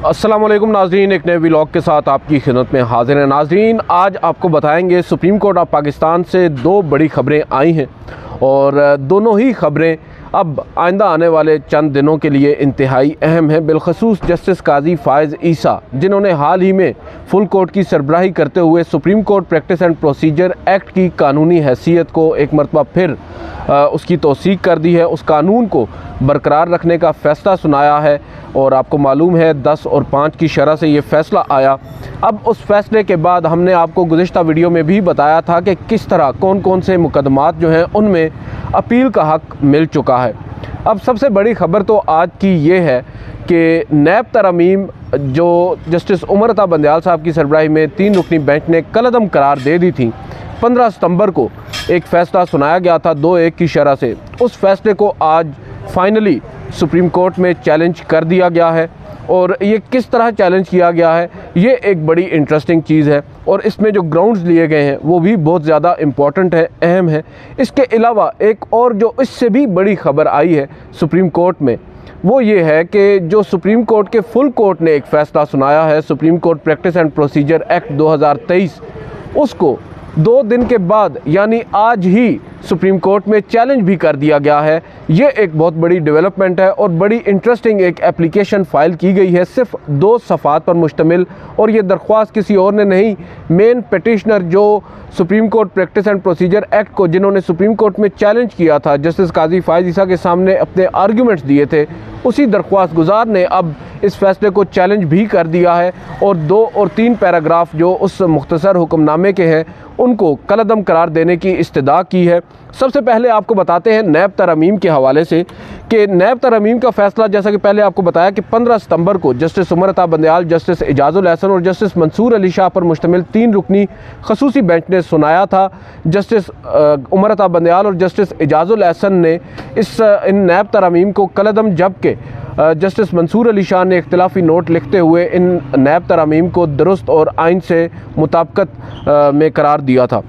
अस्सलाम वालेकुम नाज़रीन, एक नए व्लॉग के साथ आपकी खिदमत में हाजिर हैं। नाज़रीन, आज आपको बताएंगे सुप्रीम कोर्ट ऑफ पाकिस्तान से दो बड़ी खबरें आई हैं और दोनों ही खबरें अब आइंदा आने वाले चंद दिनों के लिए इंतहाई अहम हैं। बिलखसूस जस्टिस काजी फ़ायज़ ईसा, जिन्होंने हाल ही में फुल कोर्ट की सरबराही करते हुए supreme court practice and procedure act की कानूनी हैसियत को एक मरतबा फिर उसकी तौसीक कर दी है, उस कानून को बरकरार रखने का फ़ैसला सुनाया है। और आपको मालूम है 10 और 5 की शरह से ये फ़ैसला आया। अब उस फ़ैसले के बाद हमने आपको गुज़िश्ता वीडियो में भी बताया था कि किस तरह कौन कौन से मुकदमात जो हैं उनमें अपील का हक़ मिल चुका है। अब सबसे बड़ी ख़बर तो आज की ये है कि नैब तरमीम जो जस्टिस उमर अता बंदयाल साहब की सरबराही में 3 रुकनी बेंच ने कलअदम करार दे दी थी। 15 सितंबर को एक फ़ैसला सुनाया गया था 2-1 की शरह से। उस फ़ैसले को आज फाइनली सुप्रीम कोर्ट में चैलेंज कर दिया गया है। और ये किस तरह चैलेंज किया गया है, ये एक बड़ी इंटरेस्टिंग चीज़ है और इसमें जो ग्राउंड्स लिए गए हैं वो भी बहुत ज़्यादा इम्पॉर्टेंट है, अहम है। इसके अलावा एक और जो इससे भी बड़ी ख़बर आई है सुप्रीम कोर्ट में, वो ये है कि जो सुप्रीम कोर्ट के फुल कोर्ट ने एक फ़ैसला सुनाया है, supreme court practice and procedure act 2023, उसको 2 दिन के बाद यानी आज ही सुप्रीम कोर्ट में चैलेंज भी कर दिया गया है। ये एक बहुत बड़ी डेवलपमेंट है और बड़ी इंटरेस्टिंग एक एप्लीकेशन फ़ाइल की गई है, सिर्फ 2 सफ़ात पर मुश्तमिल। और ये दरख्वास्त किसी और ने नहीं, मेन पिटिशनर जो supreme court practice and procedure act को जिन्होंने सुप्रीम कोर्ट में चैलेंज किया था, जस्टिस काजी फ़ायज़ ईसा के सामने अपने आर्ग्यूमेंट्स दिए थे, उसी दरख्वास्त गुजार ने अब इस फ़ैसले को चैलेंज भी कर दिया है और 2 और 3 पैराग्राफ जो उस मुख्तसर हुक्मनामे के हैं उनको कलअदम करार देने की इस्तदा की है। सबसे पहले आपको बताते हैं नैब तरमीम के हवाले से कि नैब तरमीम का फ़ैसला, जैसा कि पहले आपको बताया कि 15 सितंबर को जस्टिस उमर अता बंदयाल, जस्टिस एजाज़ुल एहसन और जस्टिस मंसूर अली शाह पर मुश्तमिल 3 रुकनी खसूसी बेंच ने सुनाया था। जस्टिस उमर अता बंदयाल और जस्टिस एजाज़ुल एहसन ने इन नैब तरमीम को कलअदम, जबकि जस्टिस मंसूर अली शाह ने इख्तिलाफी नोट लिखते हुए इन नैब तरमीम को दुरुस्त और आइन से मुताबिकत में करार दिया था।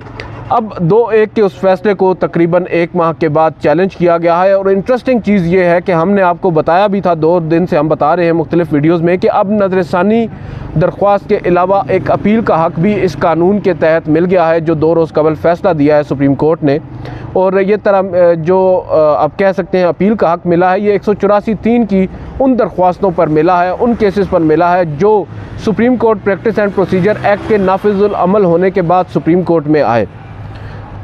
अब 2-1 के उस फैसले को तकरीबन 1 माह के बाद चैलेंज किया गया है। और इंटरेस्टिंग चीज़ ये है कि हमने आपको बताया भी था, 2 दिन से हम बता रहे हैं मुख्तलिफ वीडियोज़ में, कि अब नज़रसानी दरख्वास्त के अलावा एक अपील का हक़ भी इस कानून के तहत मिल गया है, जो 2 रोज़ कबल फ़ैसला दिया है सुप्रीम कोर्ट ने। और ये तरह जो आप कह सकते हैं अपील का हक़ मिला है, ये 184(3) की उन दरख्वास्तों पर मिला है, उन केसेस पर मिला है जो supreme court practice and procedure act के नाफिजुल अमल होने के बाद सुप्रीम कोर्ट में आए।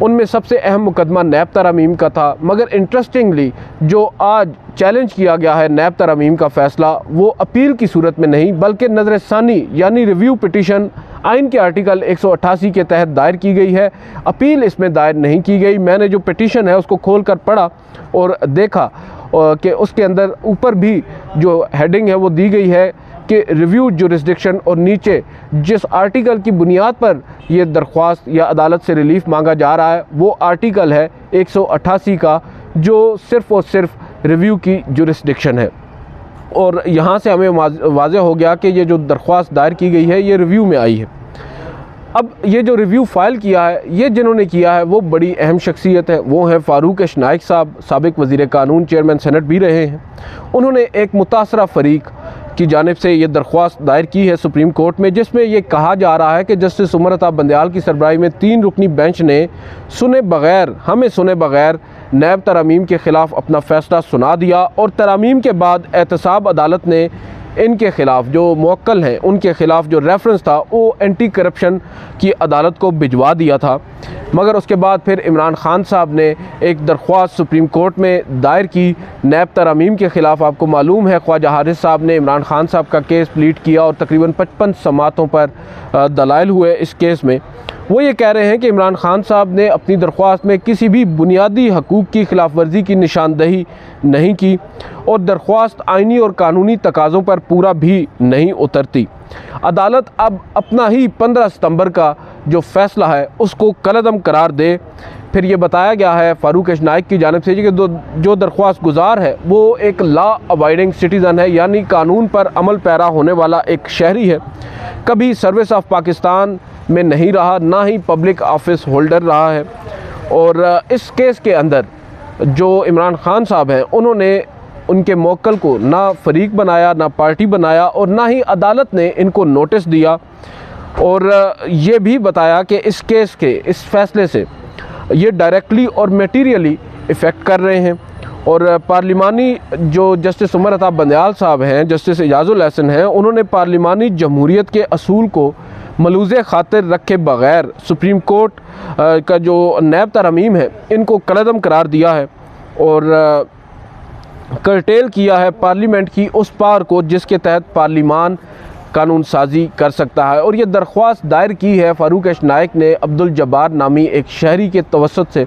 उनमें सबसे अहम मुकदमा नैब तरमीम का था। मगर इंटरेस्टिंगली जो आज चैलेंज किया गया है नैब तरमीम का फ़ैसला, वो अपील की सूरत में नहीं बल्कि नज़रसानी यानी रिव्यू पिटिशन आइन के आर्टिकल 188 के तहत दायर की गई है। अपील इसमें दायर नहीं की गई। मैंने जो पिटिशन है उसको खोल कर पढ़ा और देखा कि उसके अंदर ऊपर भी जो हेडिंग है वो दी गई है कि रिव्यू जुरिस्डिक्शन, और नीचे जिस आर्टिकल की बुनियाद पर यह दरख्वास्त या अदालत से रिलीफ मांगा जा रहा है वो आर्टिकल है 188 का, जो सिर्फ़ और सिर्फ रिव्यू की जुरिस्डिक्शन है। और यहाँ से हमें वाज़ेह हो गया कि ये जो दरख्वास्त दायर की गई है ये रिव्यू में आई है। अब ये जो रिव्यू फ़ाइल किया है, ये जिन्होंने किया है वो बड़ी अहम शख्सियत है। वो हैं फ़ारूक नाइक साहब, साबिक़ वज़ीर कानून, चेयरमैन सेनेट भी रहे हैं। उन्होंने एक मुतासरा फ़रीक की जानिब से ये दरख्वास्त दायर की है सुप्रीम कोर्ट में, जिसमें ये कहा जा रहा है कि जस्टिस उमर अता बंदयाल की सरबराही में 3 रुकनी बेंच ने हमें सुने बग़ैर नैब तरमीम के ख़िलाफ़ अपना फ़ैसला सुना दिया और तरमीम के बाद एहतसाब अदालत ने इनके ख़िलाफ़ जो मुवक्किल हैं उनके ख़िलाफ़ जो रेफरेंस था वो एंटी करप्शन की अदालत को भिजवा दिया था। मगर उसके बाद फिर इमरान खान साहब ने एक दरख्वास्त सुप्रीम कोर्ट में दायर की नैब तरमीम के ख़िलाफ़। आपको मालूम है ख्वाजा हारिस साहब ने इमरान खान साहब का केस प्लीट किया और तकरीबन 55 समातों पर दलाइल हुए इस केस में। वो ये कह रहे हैं कि इमरान खान साहब ने अपनी दरख्वास्त में किसी भी बुनियादी हकूक़ की खिलाफ वर्जी की निशानदही नहीं की और दरख्वास्त आइनी और कानूनी तकाज़ों पर पूरा भी नहीं उतरती। अदालत अब अपना ही 15 सितंबर का जो फ़ैसला है उसको कलअदम करार दे। फिर ये बताया गया है फ़ारूक नाइक की जानिब से कि जो दरख्वास्त गुजार है वो एक लॉ अबाइडिंग सिटीज़न है, यानी कानून पर अमल पैरा होने वाला एक शहरी है। कभी सर्विस ऑफ पाकिस्तान में नहीं रहा, ना ही पब्लिक ऑफिस होल्डर रहा है। और इस केस के अंदर जो इमरान खान साहब हैं उन्होंने उनके मौक्कल को ना फरीक बनाया, ना पार्टी बनाया, और ना ही अदालत ने इनको नोटिस दिया। और ये भी बताया कि इस केस के इस फैसले से ये डायरेक्टली और मटीरियली इफ़ेक्ट कर रहे हैं। और पार्लिमानी जो जस्टिस उमर अता बंदयाल साहब हैं, जस्टिस एजाजुल एहसन हैं, उन्होंने पार्लिमानी जमहूरियत के असूल को मलूज़े खातिर रखे बग़ैर सुप्रीम कोर्ट का जो नैब तरमीम है इनको कलअदम करार दिया है और कर्टेल किया है पार्लियामेंट की उस पावर को जिसके तहत पार्लिमान कानून साजी कर सकता है। और ये दरख्वास्त दायर की है फ़ारूक एश नाइक ने अब्दुल जब्बार नामी एक शहरी के तवस्सुत से,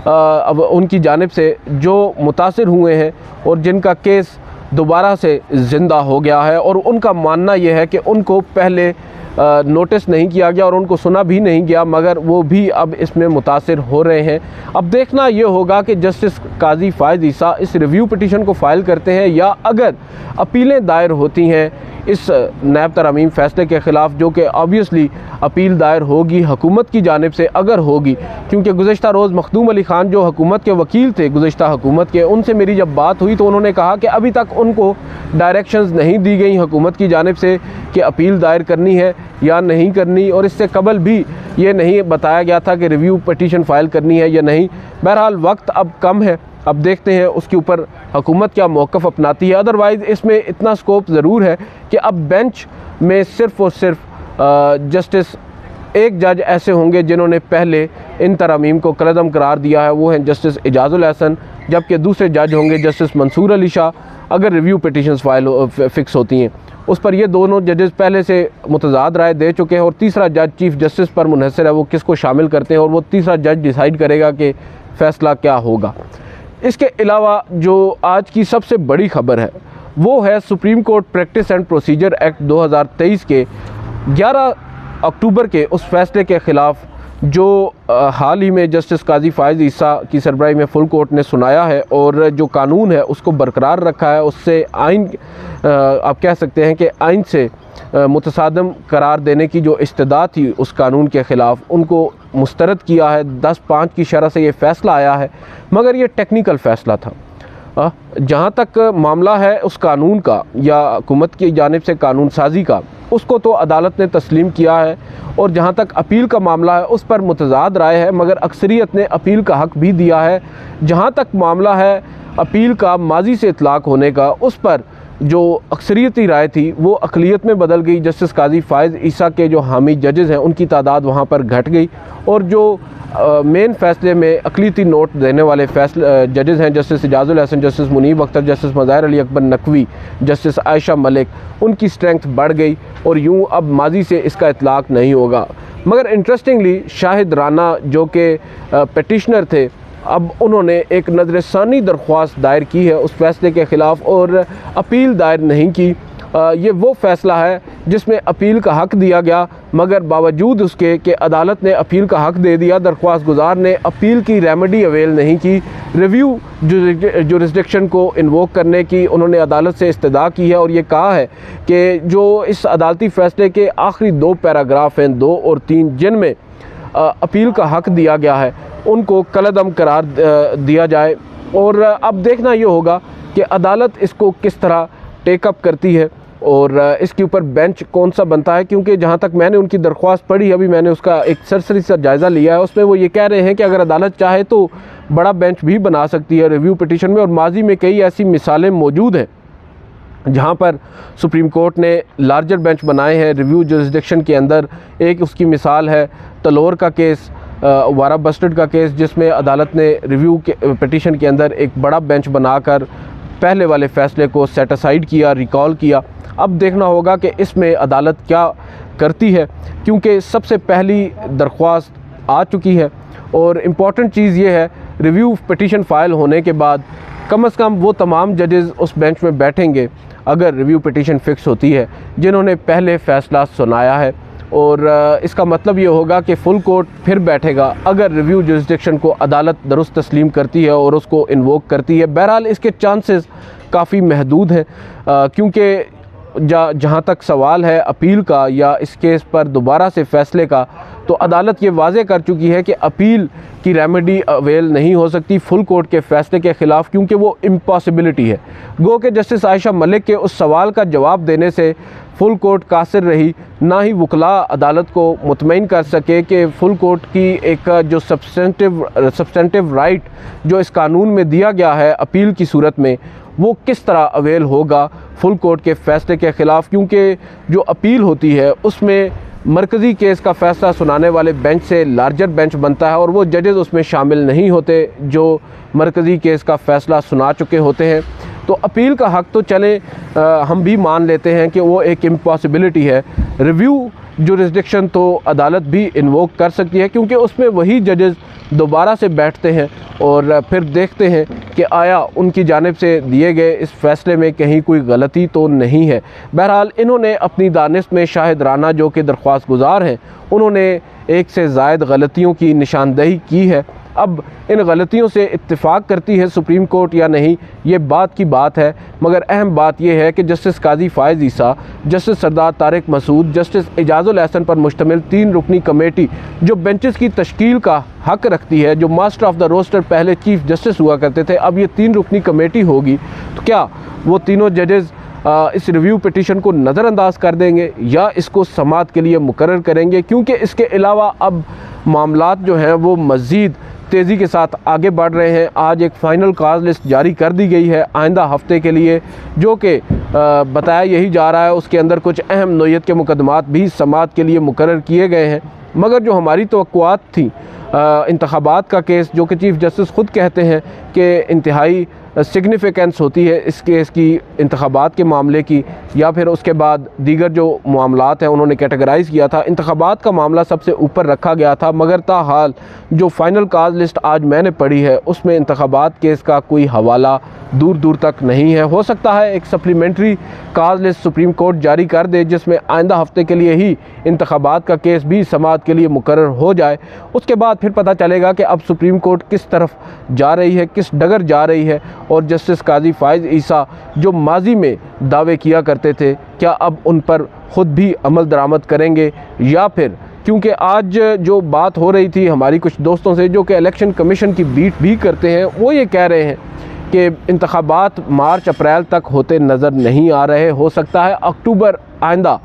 अब उनकी जानिब से जो मुतासिर हुए हैं और जिनका केस दोबारा से ज़िंदा हो गया है। और उनका मानना यह है कि उनको पहले नोटिस नहीं किया गया और उनको सुना भी नहीं गया, मगर वो भी अब इसमें मुतासिर हो रहे हैं। अब देखना ये होगा कि जस्टिस काजी फ़ाइज़ ईसा इस रिव्यू पिटीशन को फ़ाइल करते हैं या अगर अपीलें दायर होती हैं इस नैब तरमीम फ़ैसले के ख़िलाफ़, जो कि ऑब्वियसली अपील दायर होगी हुकूमत की जानिब से अगर होगी, क्योंकि गुज़श्ता रोज़ मखदूम अली ख़ान जो हुकूमत के वकील थे गुज़श्ता हुकूमत के, उनसे मेरी जब बात हुई तो उन्होंने कहा कि अभी तक उनको डायरेक्शंस नहीं दी गई हुकूमत की जानिब से कि अपील दायर करनी है या नहीं करनी, और इससे कबल भी ये नहीं बताया गया था कि रिव्यू पटिशन फ़ाइल करनी है या नहीं। बहरहाल वक्त अब कम है, अब देखते हैं उसके ऊपर हुकूमत क्या मौक़िफ़ अपनाती है। अदरवाइज़ इसमें इतना स्कोप ज़रूर है कि अब बेंच में सिर्फ़ और सिर्फ जस्टिस एक जज ऐसे होंगे जिन्होंने पहले इन तरमीम को कलअदम करार दिया है, वो हैं जस्टिस एजाजुल एहसन, जबकि दूसरे जज होंगे जस्टिस मंसूर अली शाह अगर रिव्यू पिटीशंस फ़िक्स होती हैं उस पर। ये दोनों जजेस पहले से मुतज़ाद राय दे चुके हैं और तीसरा जज चीफ़ जस्टिस पर मुनहसर है वो किसको शामिल करते हैं और वो तीसरा जज डिसाइड करेगा कि फ़ैसला क्या होगा। इसके अलावा जो आज की सबसे बड़ी ख़बर है वो है supreme court practice and procedure act 2023 के 11 अक्टूबर के उस फैसले के ख़िलाफ़ जो हाल ही में जस्टिस काजी फ़ाइज़ ईसा की सरबराही में फुल कोर्ट ने सुनाया है और जो कानून है उसको बरकरार रखा है, उससे आइन आप कह सकते हैं कि आइन से मुतसादम करार देने की जो इस्तदा थी उस कानून के ख़िलाफ़ उनको मुस्तरद किया है। 10-5 की शरह से ये फ़ैसला आया है, मगर ये टेक्निकल फ़ैसला था। जहाँ तक मामला है उस कानून का या हुकूमत की जानिब से कानून साजी का, उसको तो अदालत ने तस्लीम किया है और जहाँ तक अपील का मामला है उस पर मुतज़ाद राय है, मगर अक्सरियत ने अपील का हक़ भी दिया है। जहाँ तक मामला है अपील का माजी से इतलाक़ होने का, उस पर जो अक्सरियती राय थी वो अक़लियत में बदल गई। जस्टिस काजी फ़ाइज़ ईसा के जो हामी जजेज़ हैं उनकी तादाद वहाँ पर घट गई और जो मेन फ़ैसले में अक़लियती नोट देने वाले जजेज़ हैं justice Ijazul Ahsan, justice Munib Akhtar, justice Mazahir Ali Akbar Naqvi, justice Ayesha Malik, उनकी स्ट्रेंथ बढ़ गई और यूँ अब माजी से इसका इतलाक़ नहीं होगा। मगर इंटरेस्टिंगली शाहिद राना जो कि पटिशनर थे, अब उन्होंने एक नज़रसानी दरख्वास्त दायर की है उस फैसले के ख़िलाफ़ और अपील दायर नहीं की। ये वो फ़ैसला है जिसमें अपील का हक़ दिया गया, मगर बावजूद उसके कि अदालत ने अपील का हक़ दे दिया, दरख्वास्त गुज़ार ने अपील की रेमेडी अवेल नहीं की। रिव्यू जुरिस्डिक्शन को इन्वोक करने की उन्होंने अदालत से इस्तदा की है और ये कहा है कि जो इस अदालती फ़ैसले के आखिरी 2 पैराग्राफ हैं 2 और 3 जिनमें अपील का हक़ दिया गया है उनको कलअदम करार दिया जाए। और अब देखना ये होगा कि अदालत इसको किस तरह टेकअप करती है और इसके ऊपर बेंच कौन सा बनता है, क्योंकि जहाँ तक मैंने उनकी दरख्वास्त पढ़ी, अभी मैंने उसका एक सरसरी सा जायज़ा लिया है, उसमें वो ये कह रहे हैं कि अगर अदालत चाहे तो बड़ा बेंच भी बना सकती है रिव्यू पिटीशन में। और माजी में कई ऐसी मिसालें मौजूद हैं जहाँ पर सुप्रीम कोर्ट ने लार्जर बेंच बनाए हैं रिव्यू जुरिस्डिक्शन के अंदर। एक उसकी मिसाल है तलोर का केस, वारा बस्टर्ड का केस, जिसमें अदालत ने रिव्यू के पिटीशन के अंदर एक बड़ा बेंच बनाकर पहले वाले फ़ैसले को सेट असाइड किया, रिकॉल किया। अब देखना होगा कि इसमें अदालत क्या करती है, क्योंकि सबसे पहली दरख्वास्त आ चुकी है और इम्पॉर्टेंट चीज़ ये है रिव्यू पिटीशन फ़ाइल होने के बाद कम से कम वो तमाम जजेज़ उस बेंच में बैठेंगे अगर रिव्यू पिटीशन फ़िक्स होती है जिन्होंने पहले फ़ैसला सुनाया है। और इसका मतलब ये होगा कि फुल कोर्ट फिर बैठेगा अगर रिव्यू जुरिस्डिक्शन को अदालत दुरुस्त तस्लीम करती है और उसको इन्वोक करती है। बहरहाल इसके चांसेस काफ़ी महदूद हैं, क्योंकि जहाँ तक सवाल है अपील का या इस केस पर दोबारा से फ़ैसले का, तो अदालत ये वाज़े कर चुकी है कि अपील की रेमेडी अवेल नहीं हो सकती फुल कोर्ट के फ़ैसले के ख़िलाफ़, क्योंकि वो इम्पॉसिबिलिटी है। गो कि जस्टिस आयशा मलिक के उस सवाल का जवाब देने से फुल कोर्ट कासिर रही, ना ही वकला अदालत को मुतमईन कर सके कि फुल कोर्ट की एक जो सब्सटेंटिव राइट जो इस कानून में दिया गया है अपील की सूरत में, वो किस तरह अवेल होगा फुल कोर्ट के फ़ैसले के ख़िलाफ़, क्योंकि जो अपील होती है उसमें मरकज़ी केस का फ़ैसला सुनाने वाले बेंच से लार्जर बेंच बनता है और वो जजेस उसमें शामिल नहीं होते जो मरकज़ी केस का फ़ैसला सुना चुके होते हैं। तो अपील का हक़ तो चले हम भी मान लेते हैं कि वो एक इम्पॉसिबिलिटी है। रिव्यू जुरिस्डिक्शन तो अदालत भी इन्वोक कर सकती है, क्योंकि उसमें वही जजेस दोबारा से बैठते हैं और फिर देखते हैं कि आया उनकी जानिब से दिए गए इस फ़ैसले में कहीं कोई गलती तो नहीं है। बहरहाल इन्होंने अपनी दानिश में शाहिद राना जो कि दरख्वास्त गुज़ार हैं, उन्होंने एक से ज़ायद गलतियों की निशानदही की है। अब इन गलतियों से इत्तेफाक करती है सुप्रीम कोर्ट या नहीं, ये बात की बात है, मगर अहम बात यह है कि जस्टिस काजी फ़ायज़ ईसा, जस्टिस सरदार तारिक मसूद, जस्टिस एजाज़ुल एहसन पर मुश्तमिल 3 रुकनी कमेटी जो बेंचेस की तश्कील का हक़ रखती है, जो मास्टर ऑफ द रोस्टर पहले चीफ जस्टिस हुआ करते थे, अब ये 3 रुकनी कमेटी होगी, तो क्या वो तीनों जजेज़ इस रिव्यू पिटीशन को नज़रअंदाज कर देंगे या इसको समाअत के लिए मुकर्रर करेंगे? क्योंकि इसके अलावा अब मामलात जो हैं वो मज़ीद तेज़ी के साथ आगे बढ़ रहे हैं। आज एक फ़ाइनल काज लिस्ट जारी कर दी गई है आइंदा हफ्ते के लिए, जो कि बताया यही जा रहा है उसके अंदर कुछ अहम नोयत के मुकदमात भी समाअत के लिए मुकर्रर किए गए हैं। मगर जो हमारी तवक्कुआत थी इंतखाबात का केस, जो कि चीफ़ जस्टिस ख़ुद कहते हैं कि इंतहाई सिग्निफिकेंस होती है इस केस की इंतखाबात के मामले की, या फिर उसके बाद दीगर जो मामलात हैं उन्होंने कैटेगराइज़ किया था, इंतखाबात का मामला सबसे ऊपर रखा गया था। मगर ताहाल जो फ़ाइनल काज लिस्ट आज मैंने पढ़ी है उसमें इंतखाबात केस का कोई हवाला दूर दूर तक नहीं है। हो सकता है एक सप्लीमेंट्री काज लिस्ट सुप्रीम कोर्ट जारी कर दे जिसमें आइंदा हफ्ते के लिए ही इंतखाबात का केस भी समाअत के लिए मुकर्रर हो जाए। उसके बाद फिर पता चलेगा कि अब सुप्रीम कोर्ट किस तरफ जा रही है, किस डगर जा रही है, और जस्टिस काजी फ़ायज़ ईसा जो माजी में दावे किया करते थे क्या अब उन पर ख़ुद भी अमल दरामद करेंगे या फिर, क्योंकि आज जो बात हो रही थी हमारी कुछ दोस्तों से जो कि इलेक्शन कमीशन की बीट भी करते हैं, वो ये कह रहे हैं कि इंतखाबात मार्च अप्रैल तक होते नज़र नहीं आ रहे, हो सकता है अक्टूबर आइंदा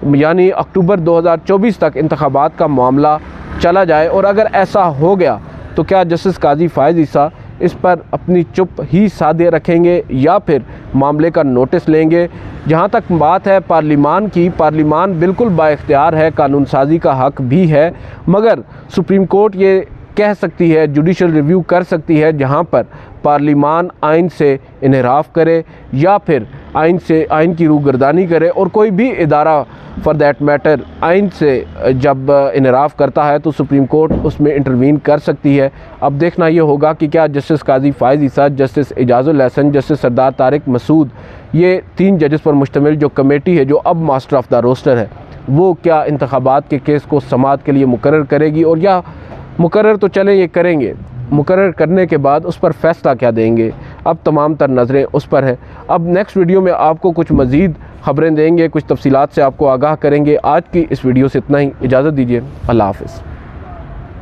यानी अक्टूबर 2024 तक इंतखाबात का मामला चला जाए। और अगर ऐसा हो गया तो क्या जस्टिस काजी फ़ायज़ ईसा इस पर अपनी चुप ही साधे रखेंगे या फिर मामले का नोटिस लेंगे? जहाँ तक बात है पार्लिमान की, पार्लिमान बिल्कुल बाइख्तियार है, कानून साजी का हक़ भी है, मगर सुप्रीम कोर्ट ये कह सकती है, जुडिशल रिव्यू कर सकती है जहाँ पर पार्लिमान आइन से इन्हिराफ करे या फिर आइन की रूगर्दानी करे, और कोई भी इदारा फॉर दैट मैटर आइन से जब इन्हिराफ करता है तो सुप्रीम कोर्ट उसमें इंटरवीन कर सकती है। अब देखना ये होगा कि क्या जस्टिस काजी फ़ायज़ ईसा, जस्टिस एजाज़ुल एहसन, जस्टिस सरदार तारिक मसूद, ये 3 जजेस पर मुश्तमिल जो कमेटी है जो अब मास्टर ऑफ द रोस्टर है, वो क्या इंतखाबात के केस को समाअत के लिए मुकर्रर करेगी, और या मुकर्रर तो चले ये करेंगे, मुकर्रर करने के बाद उस पर फ़ैसला क्या देंगे? अब तमाम तर नज़रें उस पर हैं। अब नेक्स्ट वीडियो में आपको कुछ मज़ीद ख़बरें देंगे, कुछ तफसीलात से आपको आगाह करेंगे। आज की इस वीडियो से इतना ही, इजाज़त दीजिए, अल्लाह हाफ़िज़।